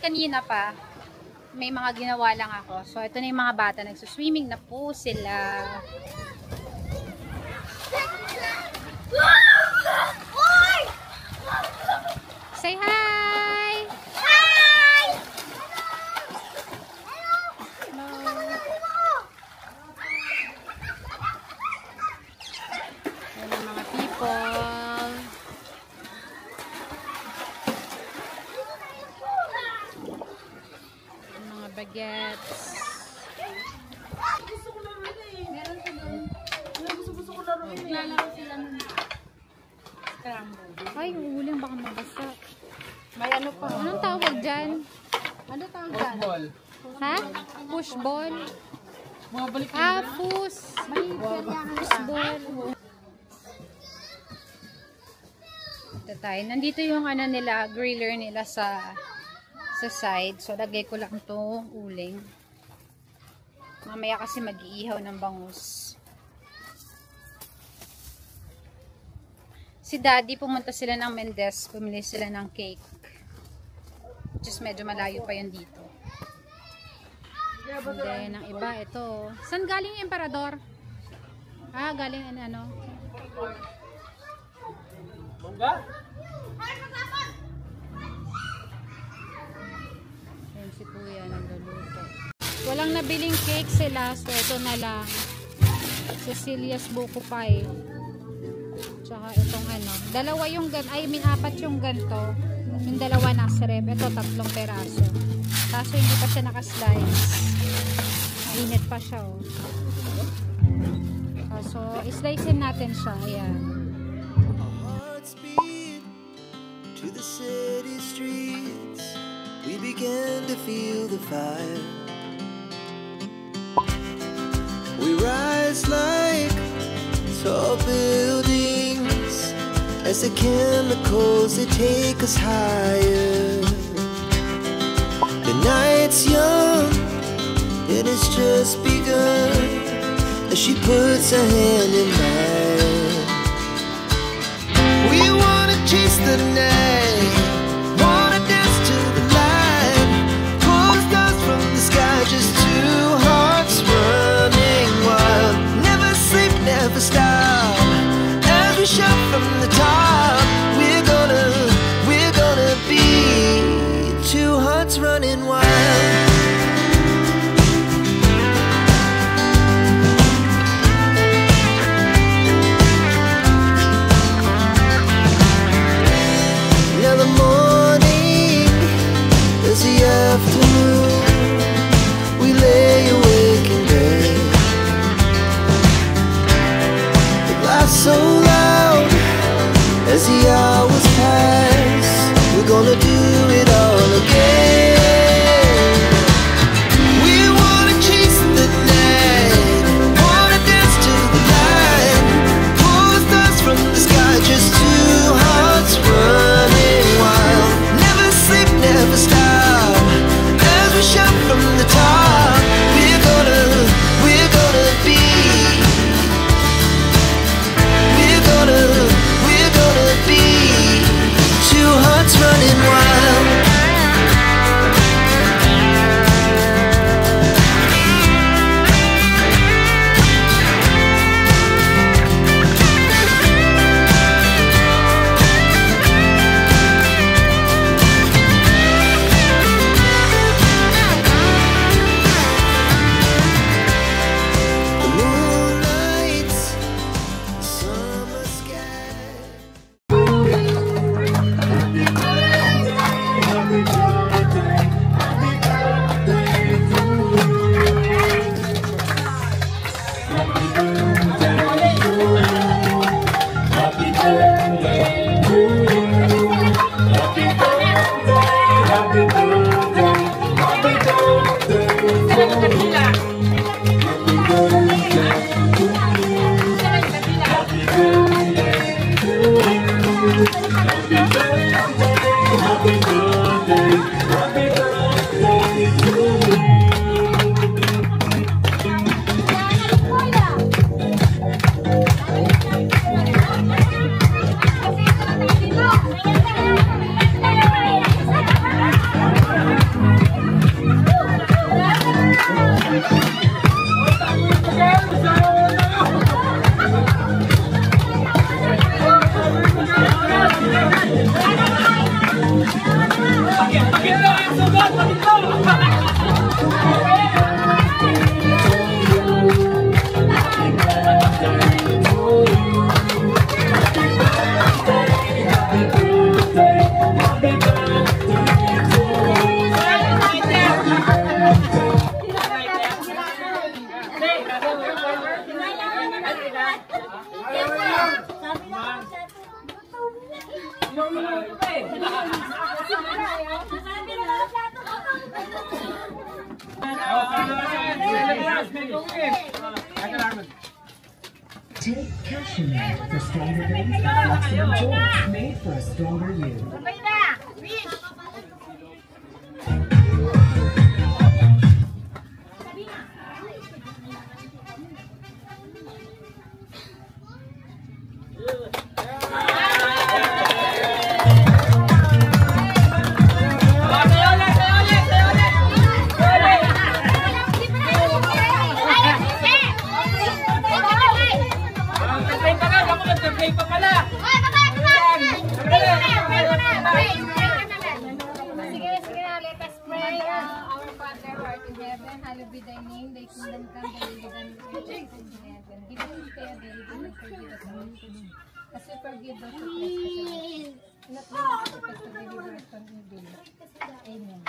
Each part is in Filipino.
kanina pa, may mga ginawa lang ako. So, ito na yung mga bata. Nagsuswimming na po sila. Say hi! Hi! Hello! Ayan ang mga people. Mga bagets. Meron ko doon. Gusto ko laro yun. Naglalaro sila nun. Scramble. Ay, uling baka mabasa. May ano pa. Anong tawag dyan? Ano tawag dyan? Ball. Ha? Push ball? Mabalik Fus! Push ball. Ito tayo. Nandito yung ano nila, griller nila sa side. So, lagay ko lang itong uling. Mamaya kasi mag-iihaw ng bangus. Si Daddy, pumunta sila ng Mendez. Pumili sila ng cake. Just medyo malayo pa yun dito. And then, ang iba, ito. Saan galing yung emperador? Ah, galing ano? Mangga? Ayan si Kuya, nagluluto. Walang nabiling cake sila, so ito na lang. Cecilia's Buko Pie. Tsaka itong ano. Dalawa yung apat yung ganto. Yung dalawa nasa rep. Ito 3 peraso. Kaso hindi pa siya nakaslice. Mainit pa siya, oh. So, islicein natin siya. Ayan. To the city streets, we began to feel the fire. We rise like tall buildings as the chemicals they take us higher. The night's young and it's just begun as she puts her hand in mine. We wanna chase the night, wanna dance to the light, pull the stars from the sky, just 2 hearts running wild. Never sleep, never stop, as we shout from the top. We're gonna be 2 hearts running wild. Take Cashmere for stronger days, flexible joints made for a stronger you. Hallowed be thy name, thy kingdom come, thy will be done on earth as it is in heaven. Give us this day our daily bread, and forgive us our sins, as we forgive those who trespass against us. Do not lead us into temptation, but deliver us from evil. Amen.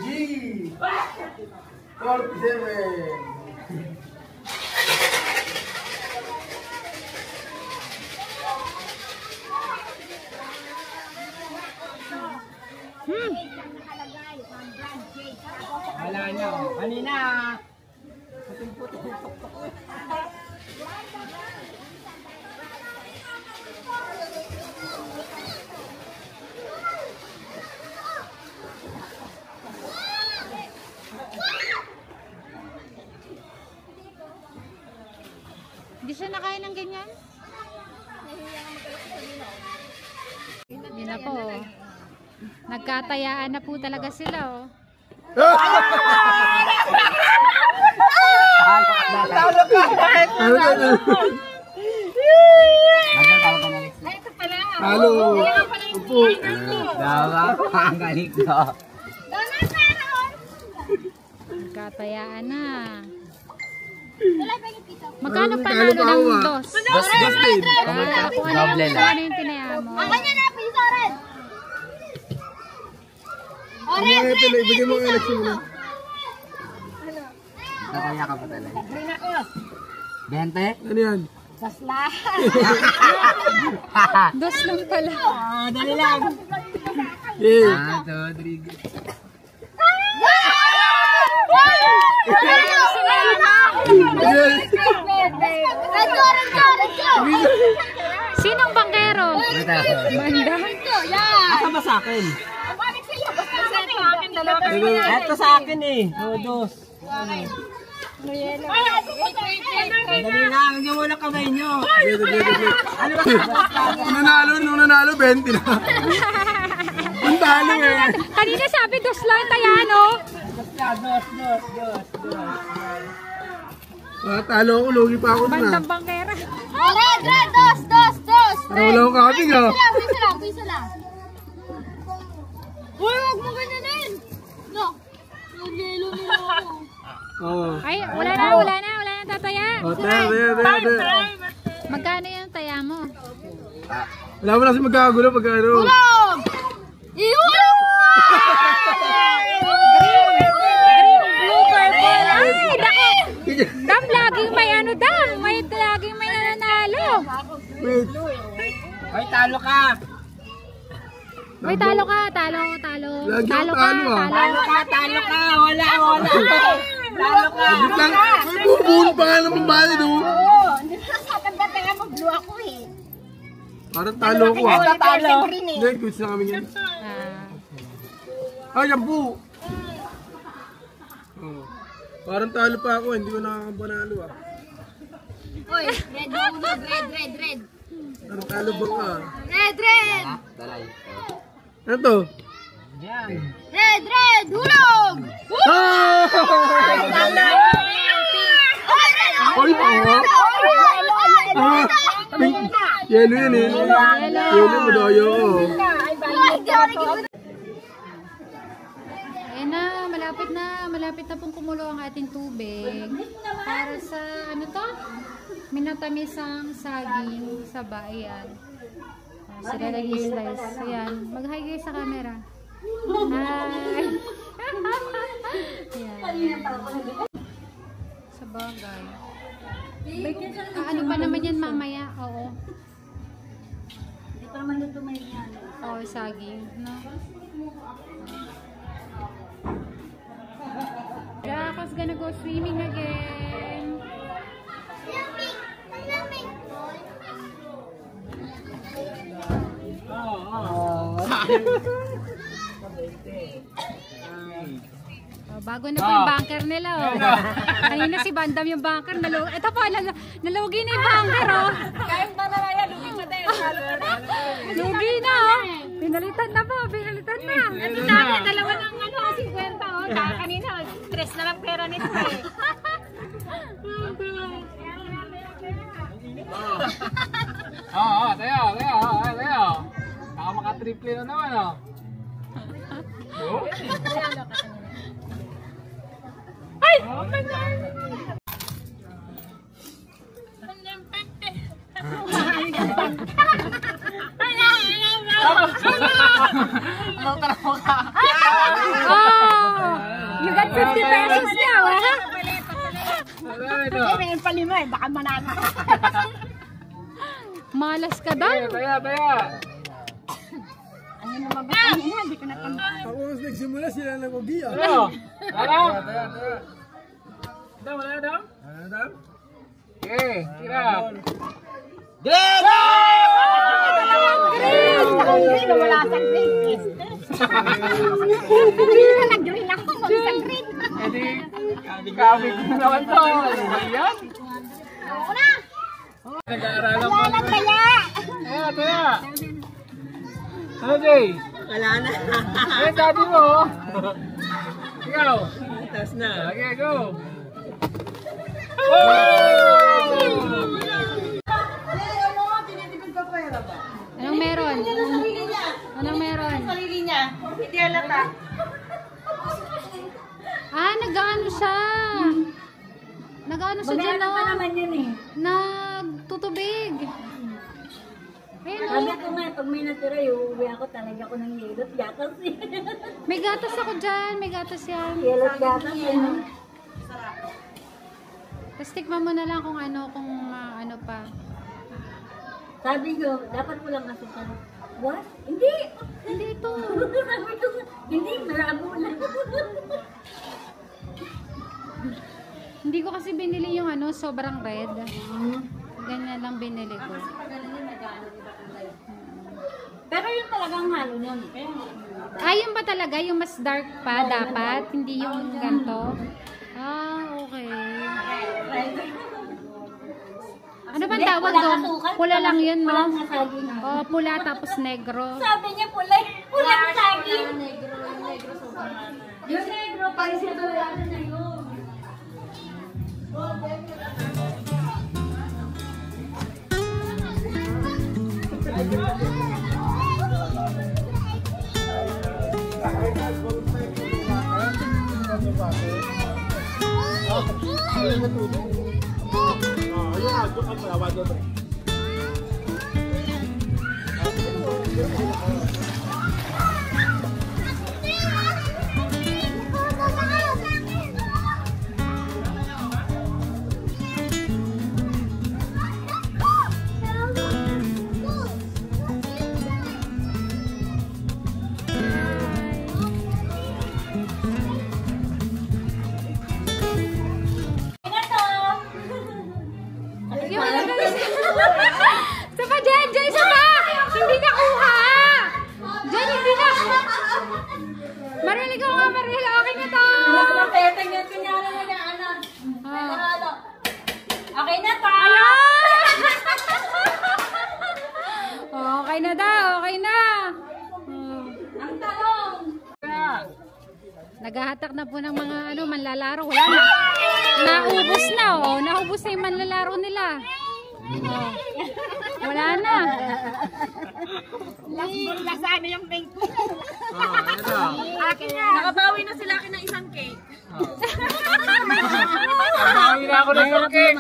G 47. Wala na. Kanina. Hindi siya nakain ng ganyan? Hindi na po. Nagkatayaan na po talaga sila, oh. Halo. Upo. Dawa. Ang galing ko. Nagkatayaan na. Magkano panalo ng dos? Dos din. Kung ano yung tinaya mo? Ibigay mo ang eleksyon mo. Nakaya ka pa talaga. 20? Ano yan? Dos lang pala. Dali lang. Yeah. 1, 2, 3. Sinong bangkero? Bandang? Asa ba sa akin? Ito sa akin eh. O, dos. Dali lang. Hindi mo lang kamay nyo. Ano ba? Nung nanalo, 20 na. Ang talo eh. Kanina sabi dos lang tayo, no? Dos. Talo ako, lugi pa ako na. Bandang bangkero. Dos. Wala akong kaping ah. Pisa lang. Uy, huwag mo ganyanin. No. Yung yelo nila ako. Oo. Ay, wala na tataya. Tara. Magkano yung taya mo? Wala mo na kasi magkakagulo pagkano. Hulog! Ihulog mo! Green, blue, purple. Ay, dako. Dam, laging may ano, Dam. Laging may nananalo. Wait. Hoy, talo ka. Uy, talo ka. Lagi akong Talo talo, ah. Talo ka. Wala. Talo ka. Wait lang. May bubuhon pa nga naman bali doon. Hindi na sa kaganda nga mag-blue ako eh. Parang talo ako ah. Talo. Hindi, quiz na kami yan. Ay, yan po. Oh. Parang talo pa ako, hindi ko nakakapanalo ah. Uy, red hulog, red. Parang talo ba ka? Red! Dalay. Ano to? Yan. Red! Hulog! Ah! Ay, ah! Pink. Yellow yun eh. Yellow mo daw yun. Ayan na, malapit na pong kumulo ang ating tubig. Para sa ano minatamisang saging sa ayan. Sila nag-slice. Ayan. Mag-hi guys sa camera. Hi! Ayan. Sa bagay. Ano pa naman yan mamaya? Oo. Hindi pa naman ito may yan. Oo, saging. No? Raka's gonna go swimming again. Bago na po yung bunker nila, oh. Kanina si Bandam yung bunker. Ito po, nalugi na yung bunker, oh. Kahit na na yan, lugi pa tayo. Lugi na, oh. Pinalitan na po, pinalitan na. Ito dami, dalawa ng 50, oh. Kanina, stress na lang pera nito, eh. Tayo. Baka maka-triple na naman, oh. Ay! You got 50 pesos now, ha? May palima, eh. Baka manana. Malas ka daw. Taya. Ano naman ba kanina? Hindi ko natanong. Ako mas nagsimula sila nag-ugi ah. Wala daw? Okay, tira. Green! Green! Wala sa green. Green na nag-green ako. Wala sa green. Kabig ko naman to. Ano ba yan? Ako na! Nag-aaralan mo. Wala na kaya! Taya. Ano, Jay? Wala na. Daddy mo. Ikaw. Tapos na. Okay, go. Anong meron? Anong meron? Sarili niya. Hindi halata. Nag-ano siya. Nag-ano siya dyan, no? naman yun eh. Nagtutubig. Ayun, Sabi no? ko nga, pag may natira, uuwi ako talaga ako ng yelot gatas. May gatas ako dyan. May gatas yan. Yelot gatas yun. Tapos tikman mo na lang kung ano pa. Sabi ko, dapat mo lang asukal. What? Hindi! Hindi ito. Sabi ko, hindi, malabo lang. Hindi ko kasi binili yung sobrang red. Ganyan lang binili ko. Pero yun talagang halo nun. Yun ba talaga? Yung mas dark pa dapat? Hindi yung ganito? Okay. Ano ba tawag doon? Pula lang yun, no? Pulang saging. Pula tapos negro. Sabi niya pula, pulang saging. Yung negro, parang siya doon na yun. Sapa dyan! Dyan! Sapa! Hindi nakuha! Dyan! Hindi na! Maril, ikaw nga Maril! Okay na to! Napetang yan, kunyari mo niya, anak. Okay na pa! Okay na daw! Okay na! Ang talong! Naghahatak na po ng mga manlalaro. Wala na. Naubos na, oh. Naubos na yung manlalaro nila. Oh. Wala na. Lasana yung pink. Akin na. Nakabawi na sila akin ng isang cake. Nakabawi na ako ng isang cake.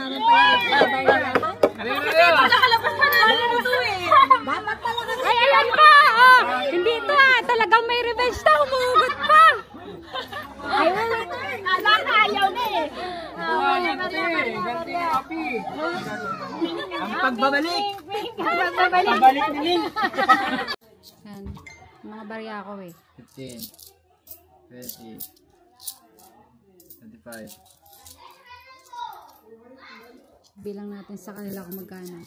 Ang pagbabalik. Pagbabalik ni Lin. Yan. Mga barya ako eh. 15, 20, 25. Bilang natin sa kanila kung magkano.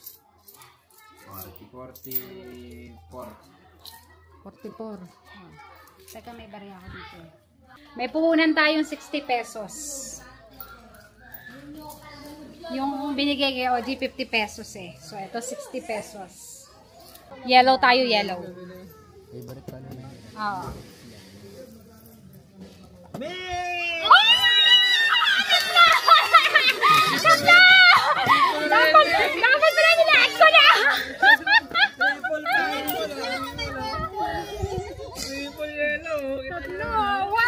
44. 44. Oh. Teka, may barya ako dito. May puhunan tayong 60 pesos. Yung binigay kay OG 50 pesos eh. So, ito 60 pesos. Yellow tayo, yellow. Favorite color na yun. Oo. Dapat pala nila ako na! Tatlo! Wow!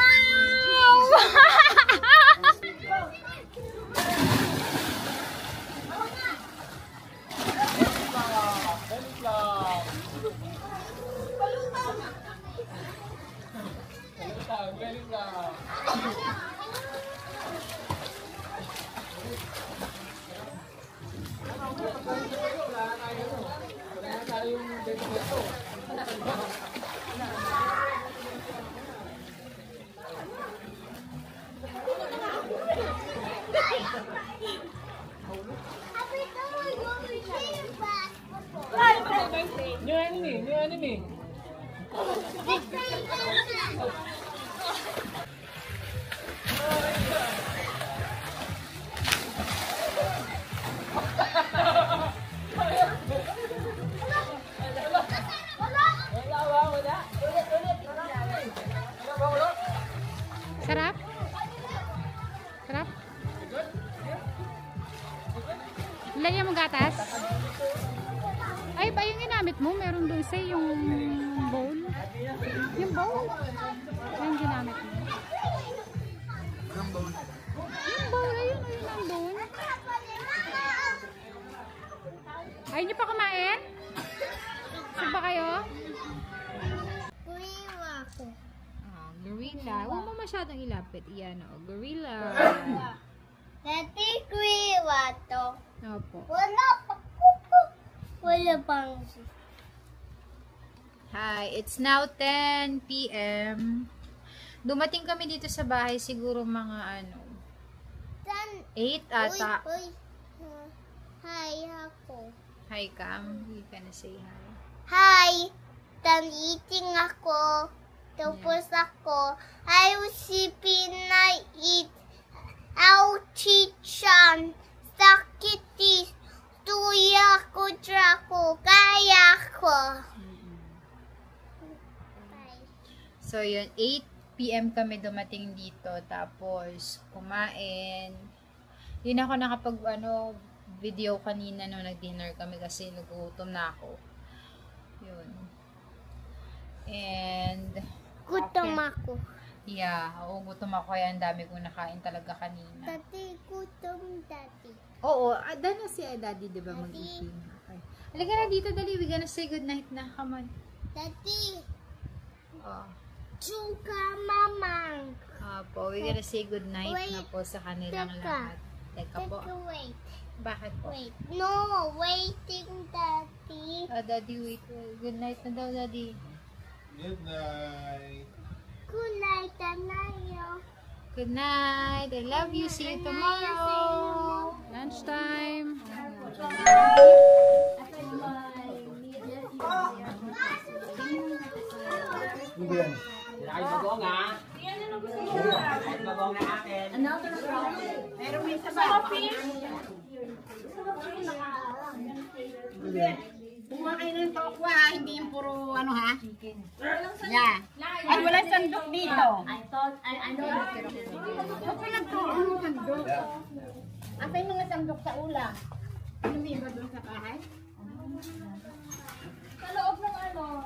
New enemy. Sarap? Sarap? Lagyan mo gatas? Ay, ba yung ginamit mo? Meron doon sa yung bowl. Yung bowl? Ay, yung ginamit mo. Yung bowl, ayun, ayun ang doon. Ayaw niyo pa kumain? Saan ba kayo? Gorilla ako. Ah, gorilla. Huwag mo masyadong ilapit. Iyan, oh, gorilla. Dati gorilla to. Opo. Wala pa. Wala pang. Hi, it's now 10 p.m. Dumating kami dito sa bahay siguro mga 8 ata. Uy. Hi ako. Hi, Cam. You gonna say hi? Hi. Eating ako. Tapos ako. I will see Pina eat. I'll teach Sakiti. Tuya ko, Draco. Kaya ko. So, yun. 8 p.m. kami dumating dito. Tapos, kumain. Yun ako nakapag, video kanina nung nag-dinner kami kasi nagugutom na ako. Yun. And, Gutom okay. ako. Yeah, oo, gutom ako kaya ang dami kong nakain talaga kanina. Dati, gutom dati. Oo, dahil na si Daddy, di ba, mag-eating? Okay. Halika na dito, dali. We gonna say goodnight na. Come on. Dati, Oh. Chuka mamang. Po, we gonna say goodnight Wait. na po sa kanilang Teka. lahat. Teka po. Wait. Bakit po? Wait. No, waiting, Daddy. Daddy, wait. Goodnight na daw, Daddy. Good night. Good night, Anayo. Good night. I love you. See you tomorrow. Lunchtime. Ay, bagong ha. Bagong na akin. Meron may isa ba? Buwan kayo ng tokwa ha, hindi yung puro ha? Yeah. Ay, wala sandok dito. I know. Ba't pinagtuon mo sandok? Asa yung mga sandok sa ulam? Hindi ba doon sa bahay?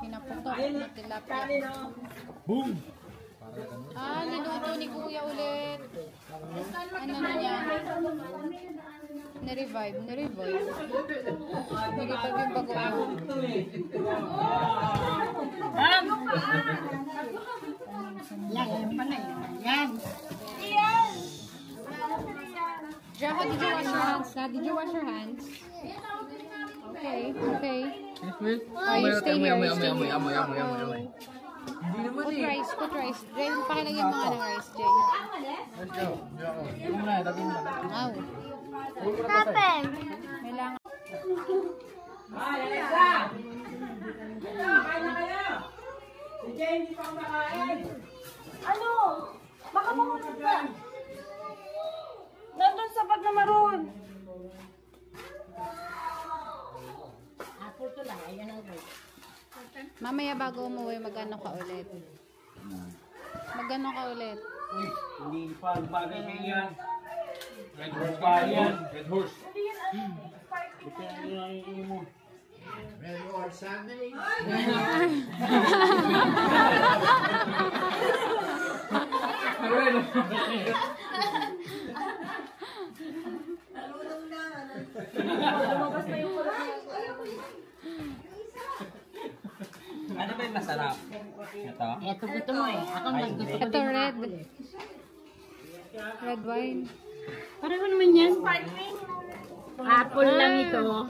Pinaputok na tilapia. Boom! Niluto ni Kuya ulit. Ano na niya? Na-revive. Nag-revive yung bagoong. Yan, yan pala yun. Yan. Jericho, did you wash your hands? Did you wash your hands? Okay, okay. Oh, you stay here. You stay here. Put rice, put rice. Jane, pakilagyan mo nga ng rice, Jane. Let's go. Wow. Happen. Kailangan. Ano? Baka mamunod ka. Nandun sa bag na maroon. Apple to lang, ayan ang good. Mamaya bago umuwi, mag-ano ka ulit? Mag-ano ka ulit? Hindi pa, bagay niya yan. Red horse pa yan. Red horse. Ito yung iingin mo. Red horse Sunday. Ano ba yung masarap? Ito? Ito gusto mo eh. Ako naggusto ko Ito red. Red wine. Pareho naman yan. Apple lang ito.